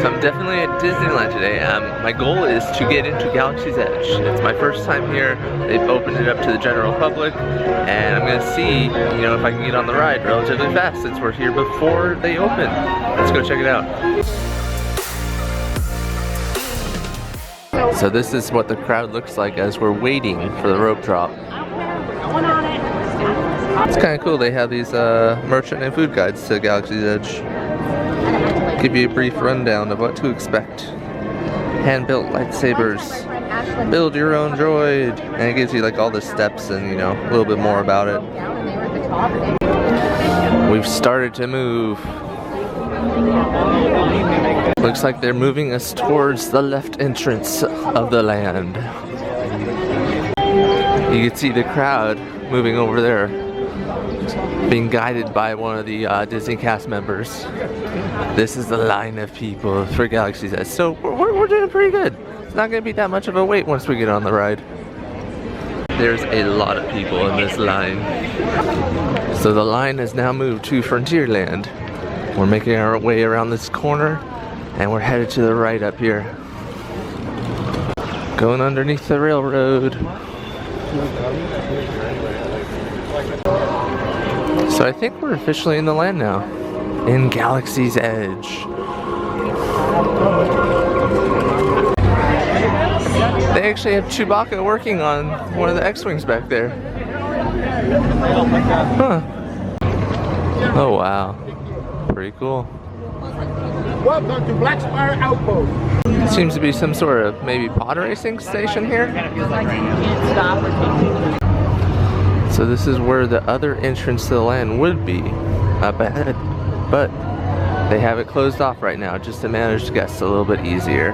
So I'm definitely at Disneyland today. My goal is to get into Galaxy's Edge. It's my first time here. They've opened it up to the general public, and I'm gonna see, if I can get on the ride relatively fast since we're here before they open. Let's go check it out. So this is what the crowd looks like as we're waiting for the rope drop. It's kind of cool. They have these merchant and food guides to Galaxy's Edge. Give you a brief rundown of what to expect. Hand-built lightsabers. Build your own droid. And it gives you like all the steps and a little bit more about it. We've started to move. Looks like they're moving us towards the left entrance of the land. You can see the crowd moving over there, being guided by one of the Disney cast members. This is the line of people for Galaxy's Edge. So we're doing pretty good. It's not going to be that much of a wait once we get on the ride. There's a lot of people in this line. So the line has now moved to Frontierland. We're making our way around this corner and we're headed to the right up here. Going underneath the railroad. So I think we're officially in the land now. In Galaxy's Edge. They actually have Chewbacca working on one of the X-Wings back there. Huh. Oh wow. Pretty cool. Welcome to Black Spire Outpost. Seems to be some sort of maybe pod racing station here. So this is where the other entrance to the land would be, up ahead. But they have it closed off right now just to manage guests a little bit easier.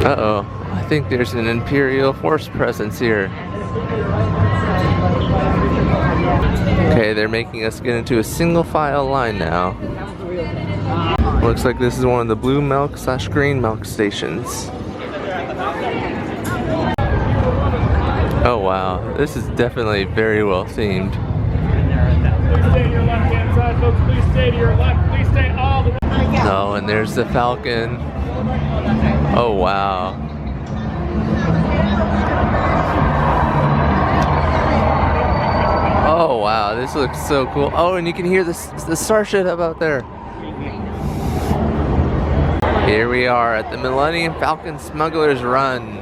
Uh-oh. I think there's an Imperial Force presence here. Okay, they're making us get into a single file line now. Looks like this is one of the blue milk / green milk stations. Oh wow, this is definitely very well themed. Please stay to your left-hand side, folks. Please stay to your left. Please stay all the way. Oh, and there's the Falcon. Oh wow. Oh wow, this looks so cool. Oh, and you can hear the starship up out there. Here we are at the Millennium Falcon Smuggler's Run.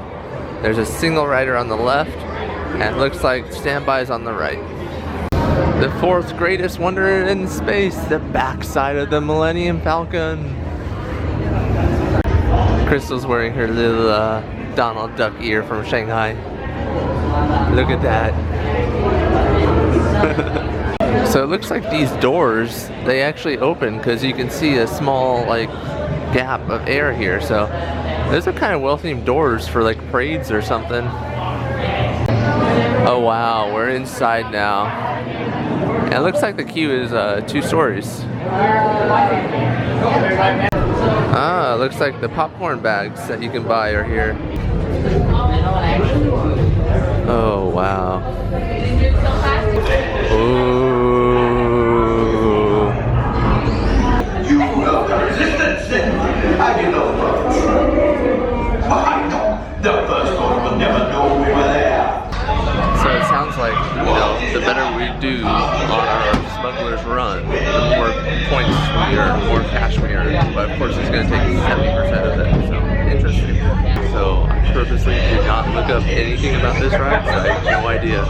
There's a single rider on the left, and it looks like standby's on the right. The fourth greatest wonder in space, the backside of the Millennium Falcon. Crystal's wearing her little Donald Duck ear from Shanghai. Look at that. So it looks like these doors, they actually open because you can see a small gap of air here. So those are kind of well-themed doors for parades or something. Oh wow, we're inside now. And it looks like the queue is 2 stories. Ah, it looks like the popcorn bags that you can buy are here. Oh wow. Ooh. You will the resistance! How do you know the first? I know. The first one will never know we were there. So it sounds like, the better we do on our smuggler's run, the more points we earn, more cash we earn. But of course it's going to take 70% of it, so interesting. So I purposely did not look up anything about this ride, so I have no idea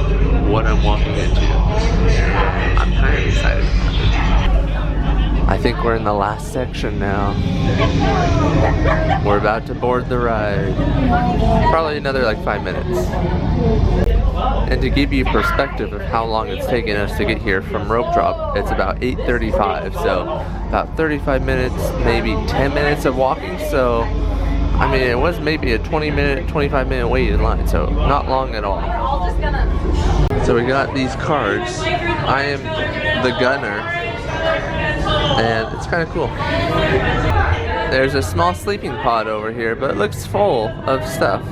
what I'm walking into. I'm kind of excited. I think we're in the last section now. We're about to board the ride. Probably another 5 minutes. And to give you perspective of how long it's taken us to get here from rope drop, it's about 8:35, so about 35 minutes, maybe 10 minutes of walking. So I mean, it was maybe a 25-minute wait in line, so not long at all. So we got these cards. I am the gunner, and it's kind of cool. There's a small sleeping pod over here, but it looks full of stuff.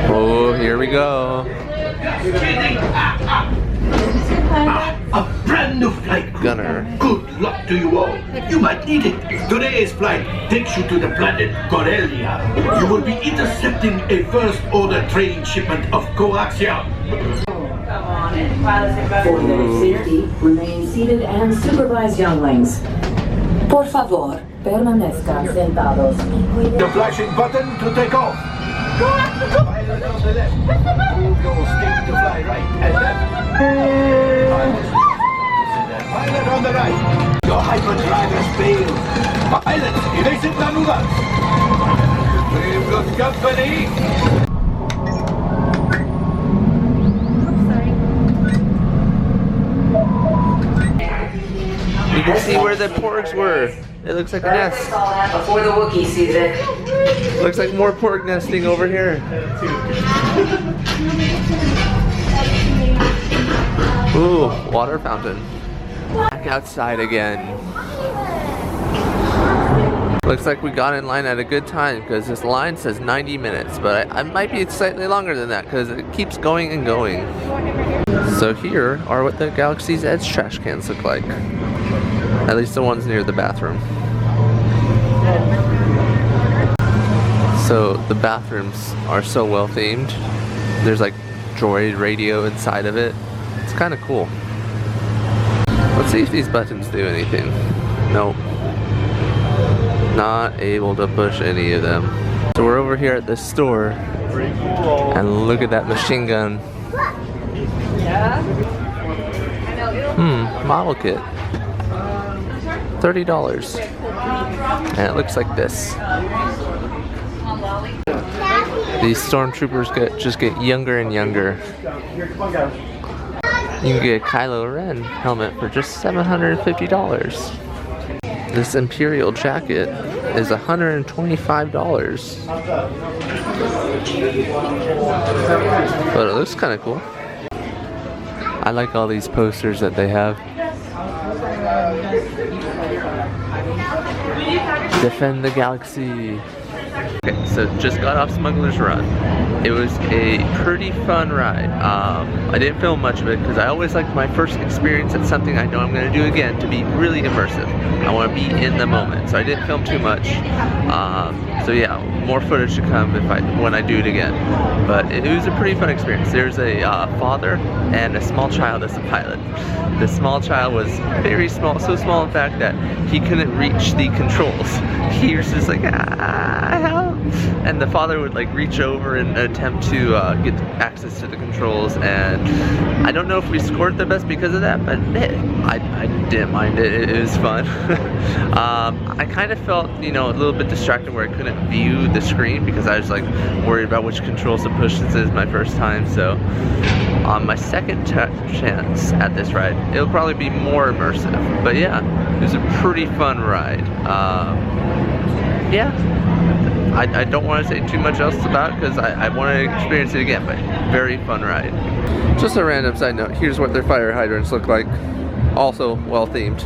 Oh, here we go. A brand new flight. Gunner. Good luck to you all. You might need it. Today's flight takes you to the planet Corellia. You will be intercepting a first order train shipment of coaxium. For their safety, remain seated and supervise younglings. Por favor, permanezcan sentados. The flashing button to take off. Pilot on the left. Move your stick to fly right and left. Pilot on the right. Your hyperdrive has failed. Pilot, evasive maneuvers. We've got company. You can see where the porgs were. It looks like a nest. Before the Wookiee sees it. Looks like more porg nesting over here. Ooh, water fountain. Back outside again. Looks like we got in line at a good time because this line says 90 minutes, but I might be slightly longer than that because it keeps going and going. So here are what the Galaxy's Edge trash cans look like. At least the ones near the bathroom. So the bathrooms are so well themed. There's like droid radio inside of it. It's kind of cool. Let's see if these buttons do anything. Nope. Not able to push any of them. So we're over here at the store. And look at that machine gun. Model kit. $30. And it looks like this. These stormtroopers just get younger and younger. You can get a Kylo Ren helmet for just $750. This Imperial jacket is $125. But it looks kind of cool. I like all these posters that they have. Defend the galaxy. Okay, so just got off Smuggler's Run. It was a pretty fun ride. I didn't film much of it because I always like my first experience at something I know I'm going to do again to be really immersive. I want to be in the moment, so I didn't film too much. So yeah, more footage to come when I do it again. But it was a pretty fun experience. There's a father and a small child as the pilot. The small child was very small, so small in fact that he couldn't reach the controls. He was just like, help! And the father would like reach over and attempt to get access to the controls, and I don't know if we scored the best because of that, but I didn't mind it. It was fun. I kind of felt, a little bit distracted where I couldn't view the screen because I was like worried about which controls to push since it is my first time. So on my second chance at this ride, it'll probably be more immersive. But yeah, it was a pretty fun ride. Yeah. I don't want to say too much else about it because I want to experience it again, but very fun ride. Just a random side note, here's what their fire hydrants look like. Also well themed.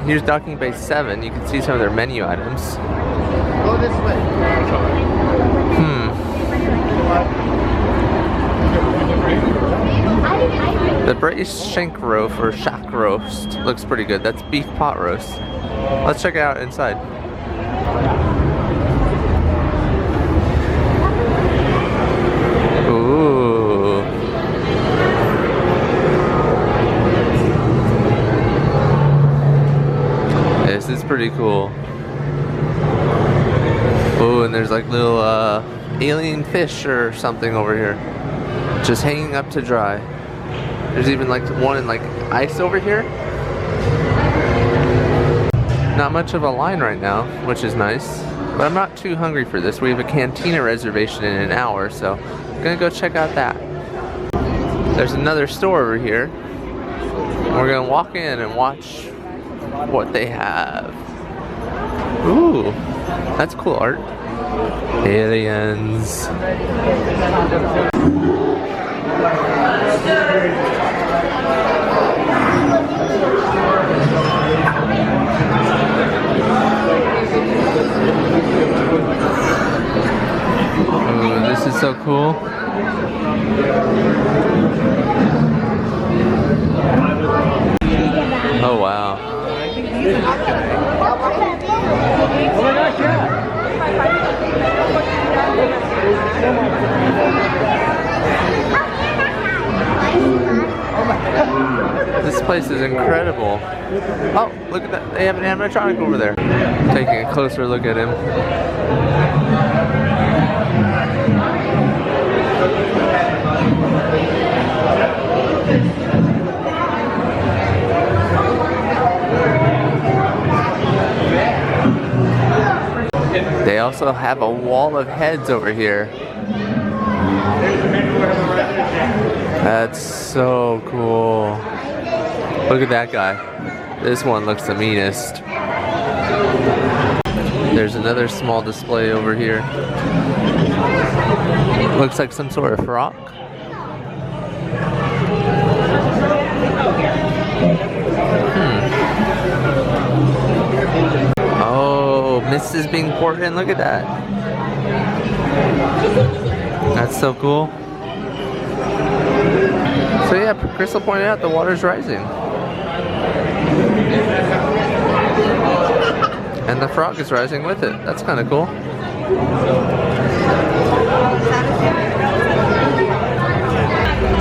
Here's Docking Bay 7, you can see some of their menu items. Go this way. The braised shank roast or shack roast looks pretty good. That's beef pot roast. Let's check it out inside. Ooh. This is pretty cool. Oh, and there's like little alien fish or something over here. Just hanging up to dry. There's even like one in like ice over here. Not much of a line right now, which is nice. But I'm not too hungry for this. We have a cantina reservation in an hour, so I'm gonna go check out that. There's another store over here. We're gonna walk in and watch what they have. Ooh, that's cool art. Aliens. Oh, this is so cool. This place is incredible. Oh, look at that. They have an animatronic over there. Taking a closer look at him. They also have a wall of heads over here. That's so cool. Look at that guy. This one looks the meanest. There's another small display over here. Looks like some sort of frock. Oh, mist is being poured in. Look at that. That's so cool. So yeah, Crystal pointed out the water's rising. And the frog is rising with it. That's kind of cool.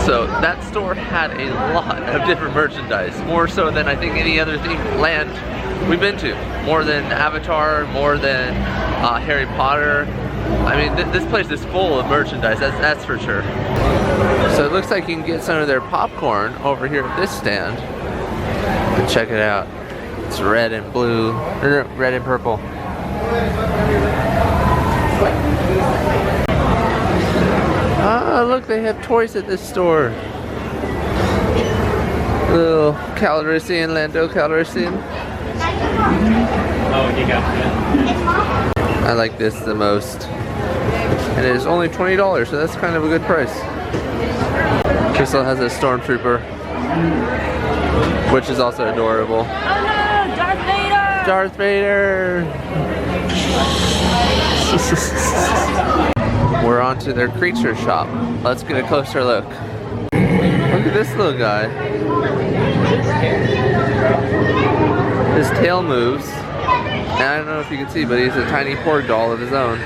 So that store had a lot of different merchandise. More so than I think any other themed land we've been to. More than Avatar, more than Harry Potter. I mean, this place is full of merchandise, that's for sure. So it looks like you can get some of their popcorn over here at this stand. And check it out. It's red and blue, or red and purple. Ah, look, they have toys at this store. Little Calrissian, Lando Calrissian. Oh, you got it. I like this the most. And it is only $20, so that's kind of a good price. Crystal has a stormtrooper, which is also adorable. Oh no, Darth Vader! Darth Vader! We're on to their creature shop. Let's get a closer look. Look at this little guy. His tail moves. And I don't know if you can see, but he's a tiny porg doll of his own.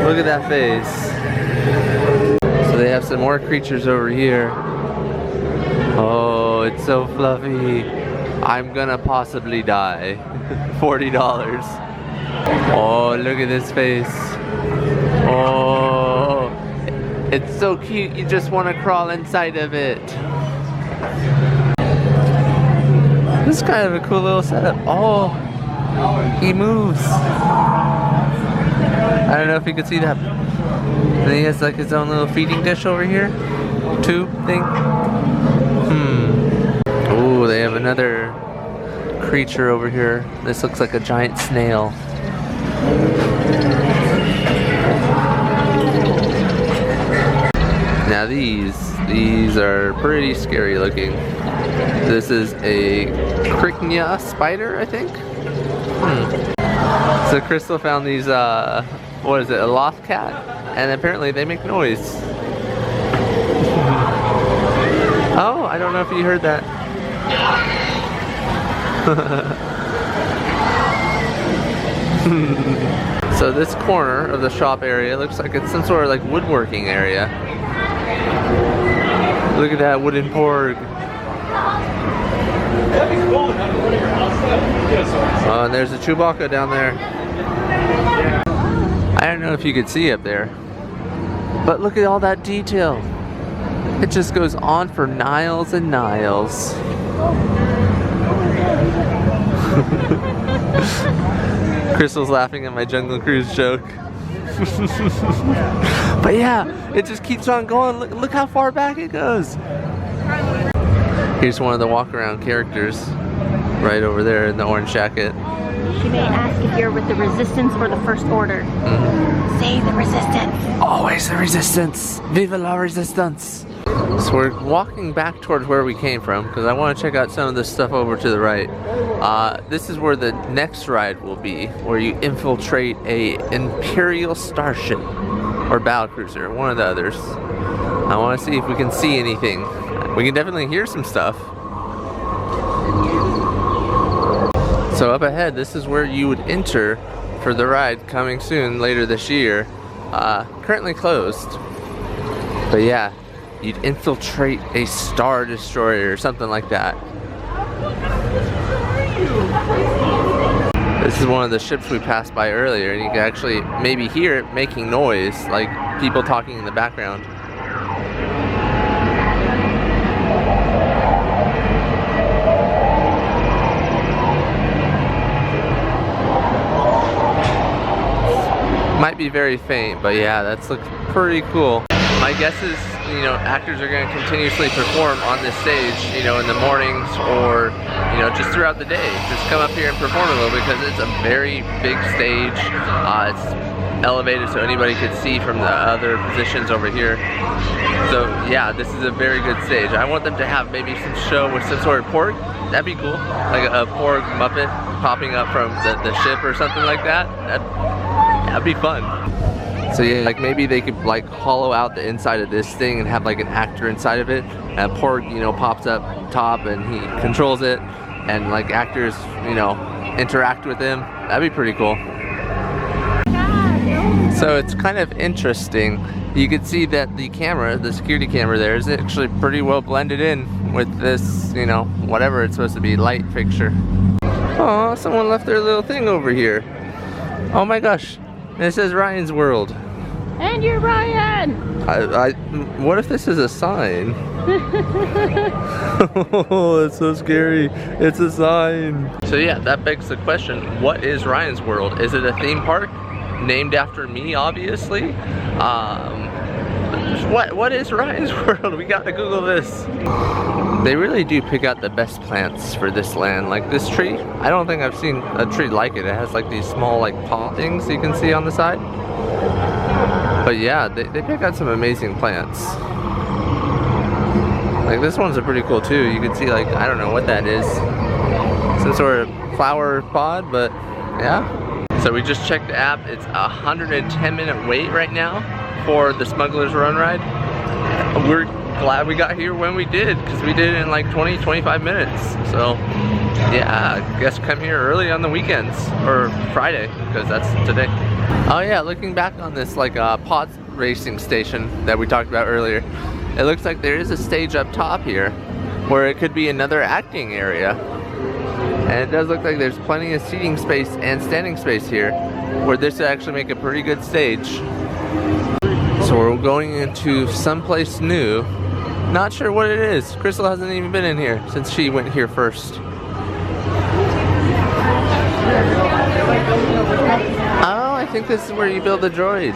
Look at that face. So they have some more creatures over here. Oh, it's so fluffy. I'm gonna possibly die. $40. Oh, look at this face. Oh, it's so cute. You just want to crawl inside of it. This is kind of a cool little setup. Oh, he moves. I don't know if you can see that. And he has like his own little feeding dish over here. Tube thing. Oh, they have another creature over here. This looks like a giant snail. Now these are pretty scary looking. This is a Kriknia spider, I think. So Crystal found these, what is it, a loth cat? And apparently they make noise. Oh, I don't know if you heard that. So this corner of the shop area looks like it's some sort of like woodworking area. Look at that wooden porg. Oh, and there's a Chewbacca down there. I don't know if you could see up there, but look at all that detail. It just goes on for miles and miles. Crystal's laughing at my Jungle Cruise joke. But yeah, it just keeps on going. Look how far back it goes. Here's one of the walk around characters right over there in the orange jacket. She may ask if you're with the Resistance or the First Order. Say the Resistance. Always the Resistance. Viva la Resistance. So we're walking back towards where we came from because I want to check out some of this stuff over to the right. This is where the next ride will be, where you infiltrate a Imperial starship or battlecruiser, one of the others. I want to see if we can see anything. We can definitely hear some stuff. So up ahead, this is where you would enter for the ride coming soon later this year. Currently closed. But yeah, you'd infiltrate a Star Destroyer or something like that. This is one of the ships we passed by earlier, and you can actually maybe hear it making noise, like people talking in the background. Might be very faint, but yeah, that's looks pretty cool. My guess is, you know, actors are going to continuously perform on this stage, you know, in the mornings or, you know, just throughout the day. Just come up here and perform a little because it's a very big stage. It's elevated so anybody could see from the other positions over here. So yeah, this is a very good stage. I want them to have maybe some show with some sort of porg. That'd be cool. Like a porg Muppet popping up from the ship or something like that. That'd be fun. So yeah, like maybe they could like hollow out the inside of this thing and have like an actor inside of it. And porg, you know, pops up top and he controls it, and like actors, you know, interact with him. That'd be pretty cool. So it's kind of interesting. You can see that the camera, the security camera there, is actually pretty well blended in with this, you know, whatever it's supposed to be, light fixture. Oh, someone left their little thing over here. Oh my gosh. And it says Ryan's World. And you're Ryan! What if this is a sign? Oh, it's so scary. It's a sign. So yeah, that begs the question, what is Ryan's World? Is it a theme park? Named after me, obviously. What is Ryan's World? We gotta Google this. They really do pick out the best plants for this land. Like this tree, I don't think I've seen a tree like it. It has like these small like paw things you can see on the side. But yeah, they pick out some amazing plants. Like this one's a pretty cool too. You can see like, I don't know what that is. Some sort of flower pod, but yeah. So we just checked the app. It's a 110-minute wait right now for the Smuggler's Run ride. We're glad we got here when we did, because we did it in like 20-25 minutes. So yeah, I guess come here early on the weekends, or Friday, because that's today. Oh yeah, looking back on this like pod racing station that we talked about earlier, it looks like there is a stage up top here where it could be another acting area. And it does look like there's plenty of seating space and standing space here, where this would actually make a pretty good stage. So we're going into someplace new. Not sure what it is. Crystal hasn't even been in here since she went here first. Oh, I think this is where you build the droid.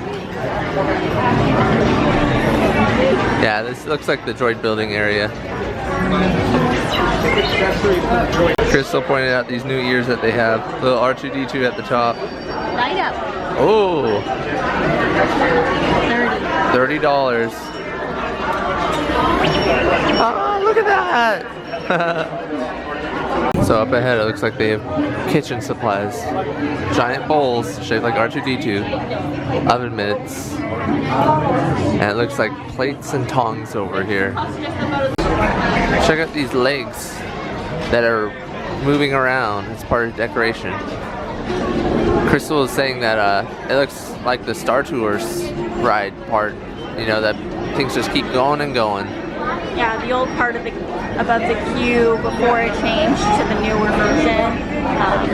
Yeah, this looks like the droid building area. Crystal pointed out these new ears that they have. Little R2-D2 at the top. Light up. Oh. $30. Oh, look at that. So up ahead it looks like they have kitchen supplies. Giant bowls shaped like R2-D2. Oven mitts. And it looks like plates and tongs over here. Check out these legs that are moving around as part of decoration. Crystal is saying that it looks like the Star Tours ride part, you know, that things just keep going and going. Yeah, the old part of above the queue before it changed to the newer version,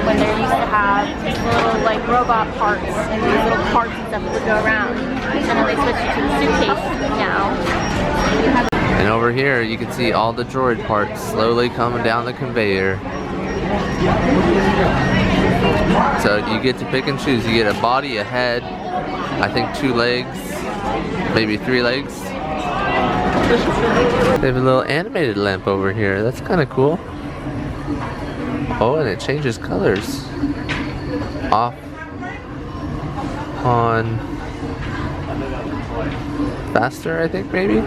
when they used to have these little like robot parts and these little parts and stuff that would go around. And then they switched it to the suitcase now. And over here you can see all the droid parts slowly coming down the conveyor. So you get to pick and choose. You get a body, a head, I think 2 legs, maybe 3 legs. They have a little animated lamp over here. That's kind of cool. Oh, and it changes colors. Off, on, faster, I think, maybe?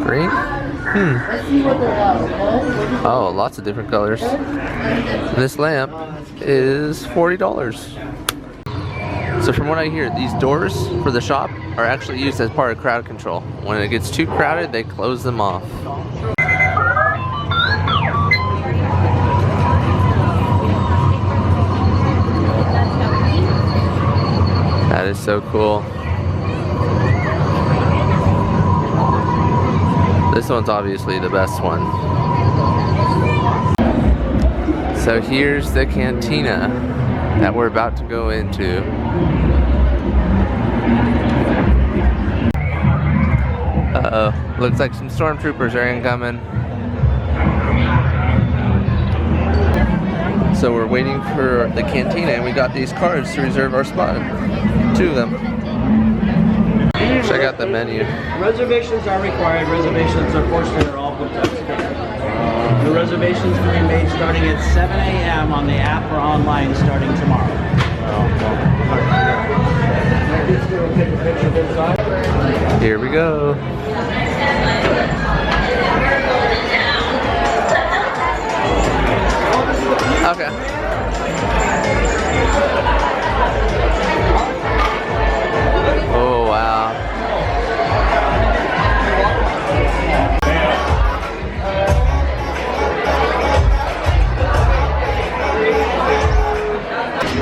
Green? Oh, lots of different colors. This lamp is $40. So from what I hear, these doors for the shop are actually used as part of crowd control. When it gets too crowded, they close them off. so cool. This one's obviously the best one. So here's the cantina that we're about to go into. Uh-oh, looks like some stormtroopers are incoming. So we're waiting for the cantina and we got these cards to reserve our spot. 2 of them. Check out the menu. Reservations are required. Reservations, unfortunately, are all booked up. The reservations can be made starting at 7 a.m. on the app or online starting tomorrow. Here we go. Okay. Oh, wow.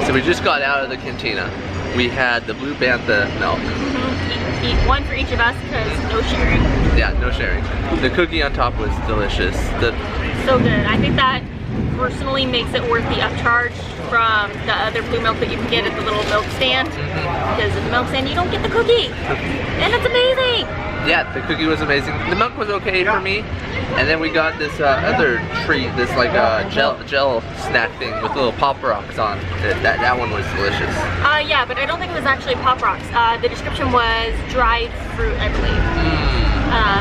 So we just got out of the cantina. We had the Blue Bantha milk. Eat one for each of us because no sharing. Yeah, no sharing. The cookie on top was delicious. So good. I think that personally makes it worth the upcharge from the other blue milk that you can get at the little milk stand. Because at the milk stand you don't get the cookie. And it's amazing. Yeah, the cookie was amazing. The milk was okay for me. And then we got this other treat, this like gel snack thing with little Pop Rocks on it. That one was delicious. Yeah, but I don't think it was actually Pop Rocks. The description was dried fruit, I believe.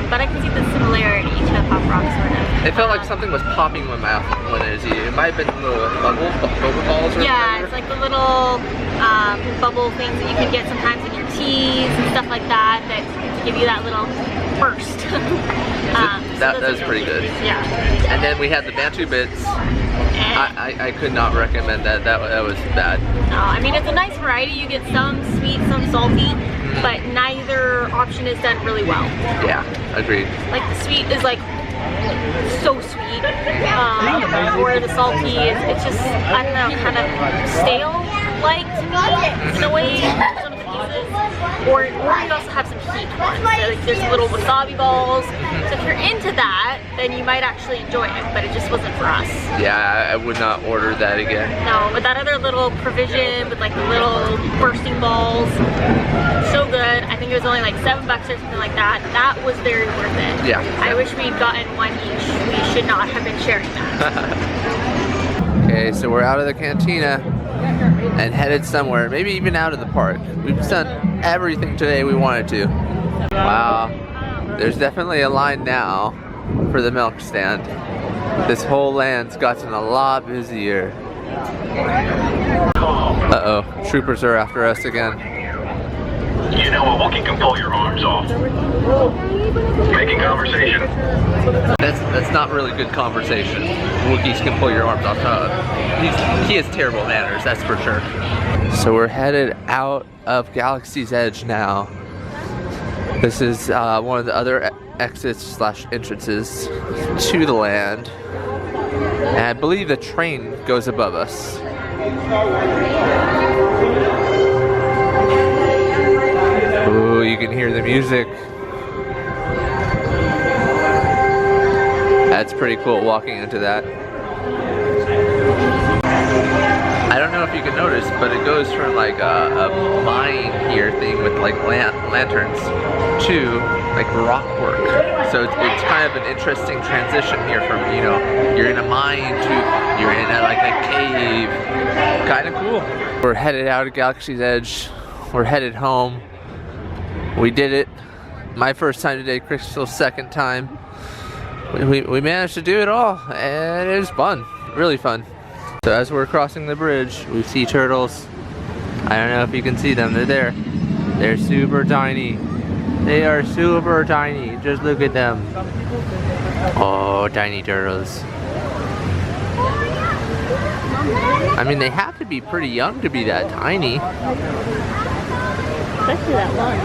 But I can see the similarity to Pop Rocks sort of. It felt like something was popping in my mouth when it was eating. It might have been little bubble balls or Yeah, whatever. it's like the little bubble things that you can get sometimes in your teas and stuff like that that give you that little burst. That was pretty good. Yeah. And then we had the Bantu bits. I could not recommend that. That was bad. No, I mean it's a nice variety. You get some sweet, some salty, but neither option is done really well. Yeah, agreed. Like the sweet is like so sweet, or the salty is it's just I don't know, kind of stale like to me in a way. Some of the pieces, or you also have some heat ones. So like there's little wasabi balls. So if you're into that, then you might actually enjoy it. But it just wasn't for us. Yeah, I would not order that again. No, but that other little provision with like the little bursting balls, so good. I think it was only like $7 or something like that. That was very worth it. Yeah. I wish we'd gotten one each. We should not have been sharing that. Okay, so we're out of the cantina and headed somewhere, maybe even out of the park. We've done everything today we wanted to. Wow, there's definitely a line now for the milk stand. This whole land's gotten a lot busier. Uh-oh, troopers are after us again. You know, a Wookiee can pull your arms off. Making conversation. That's not really good conversation. Wookiees can pull your arms off. He has terrible manners, that's for sure. So we're headed out of Galaxy's Edge now. This is one of the other exits / entrances to the land. And I believe the train goes above us. Ooh, you can hear the music. That's pretty cool walking into that. I don't know if you can notice, but it goes from like a mine here thing with like lanterns to like rock work. So it's kind of an interesting transition here from, you know, you're in a mine to you're in like a cave. Kind of cool. We're headed out of Galaxy's Edge. We're headed home. We did it. My first time today, Crystal's second time. We managed to do it all, and it was fun, really fun. So as we're crossing the bridge, we see turtles. I don't know if you can see them, they're there. They're super tiny. They are super tiny, just look at them. Oh, tiny turtles. I mean, they have to be pretty young to be that tiny. Especially that one.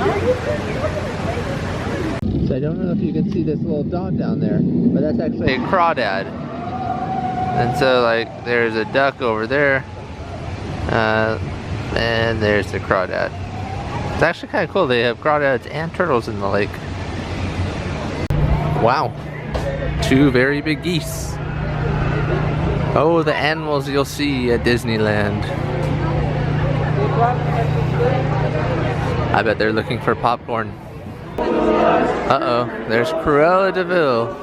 So I don't know if you can see this little dot down there, but that's actually a crawdad. And so like there's a duck over there, and there's the crawdad. It's actually kind of cool. They have crawdads and turtles in the lake. Wow. 2 very big geese. Oh, the animals you'll see at Disneyland. I bet they're looking for popcorn. Uh-oh, there's Cruella de Vil.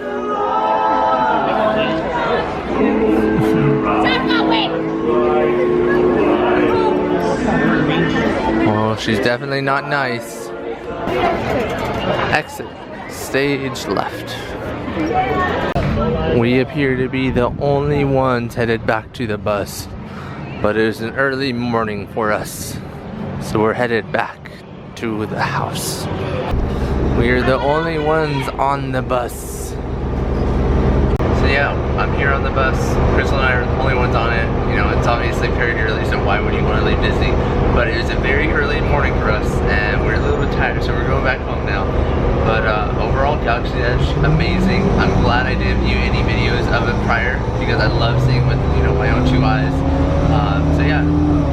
Oh, she's definitely not nice. Exit. Stage left. We appear to be the only ones headed back to the bus, but it is an early morning for us, so we're headed back to the house. We are the only ones on the bus. So yeah, I'm here on the bus. Crystal and I are the only ones on it. You know, it's obviously very early, so why would you want to leave Disney? But it was a very early morning for us, and we're a little bit tired, so we're going back home now. But overall, Galaxy Edge, amazing. I'm glad I didn't view any videos of it prior, because I love seeing with, you know, my own 2 eyes. So yeah,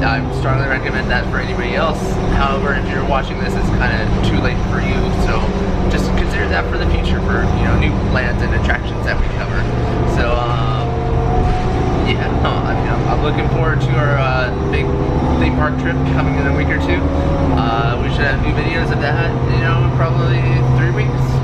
I strongly recommend that for anybody else. However, if you're watching this, it's kind of too late for you, so just consider that for the future for, you know, new lands and attractions that we cover. So yeah, I'm looking forward to our big theme park trip coming in a week or 2. We should have new videos of that, you know, probably 3 weeks.